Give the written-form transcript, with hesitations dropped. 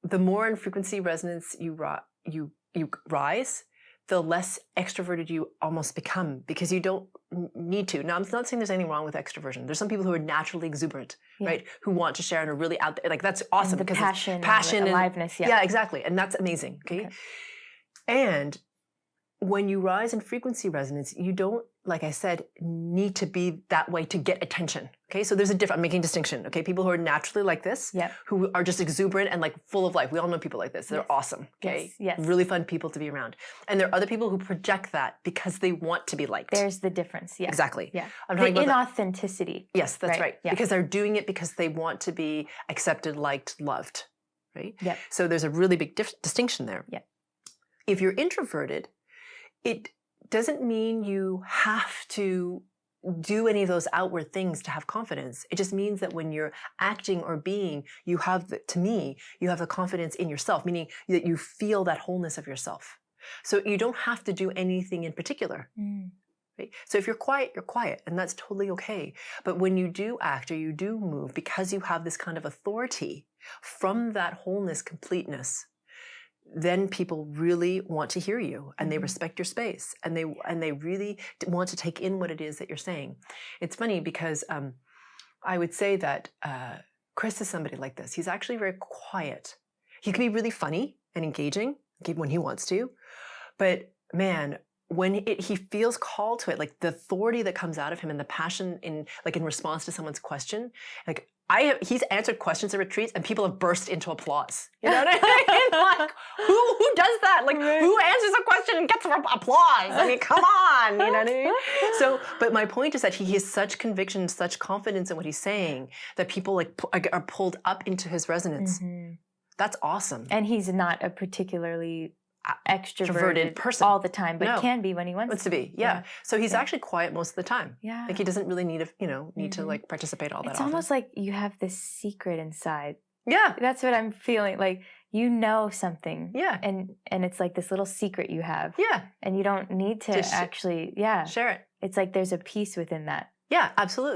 the more in frequency resonance you rise, the less extroverted you almost become because you don't need to. Now, I'm not saying there's anything wrong with extroversion. There's some people who are naturally exuberant, right? Who want to share and are really out there. Like, that's awesome. And the passion and aliveness. Yeah, exactly. And that's amazing. Okay. And when you rise in frequency resonance, you don't, like I said, need to be that way to get attention. Okay. So there's I'm making a distinction. Okay. People who are naturally like this, who are just exuberant and like full of life. We all know people like this. They're awesome. Okay. Yes. Really fun people to be around. And there are other people who project that because they want to be liked. There's the difference. Yeah. Exactly. Yeah. I'm the inauthenticity. Yes, that's right. Yeah. Because they're doing it because they want to be accepted, liked, loved. Right. Yeah. So there's a really big distinction there. Yeah. If you're introverted, it doesn't mean you have to do any of those outward things to have confidence. It just means that when you're acting or being, you have the confidence in yourself, meaning that you feel that wholeness of yourself. So you don't have to do anything in particular. Right? So if you're quiet, and that's totally okay. But when you do act or you do move, because you have this kind of authority from that wholeness, completeness, then people really want to hear you and they respect your space and they really want to take in what it is that you're saying. It's funny because I would say that Chris is somebody like this. He's actually very quiet. He can be really funny and engaging when he wants to, but man, when he feels called to it, like the authority that comes out of him and the passion in response to someone's question, like he's answered questions at retreats and people have burst into applause. You know what I mean? Like, who does that? Like, who answers a question and gets applause? I mean, come on, you know what I mean? So, but my point is that he has such conviction, such confidence in what he's saying that people are pulled up into his resonance. That's awesome. And he's not a particularly extroverted person all the time, but can be when he wants to be. Yeah. So he's actually quiet most of the time. Yeah. Like he doesn't really need to like participate all that It's often. almost like you have this secret inside. Yeah. That's what I'm feeling. Like you know something. Yeah. And it's like this little secret you have. Yeah. And you don't need to actually share it. It's like there's a peace within that. Yeah, absolutely.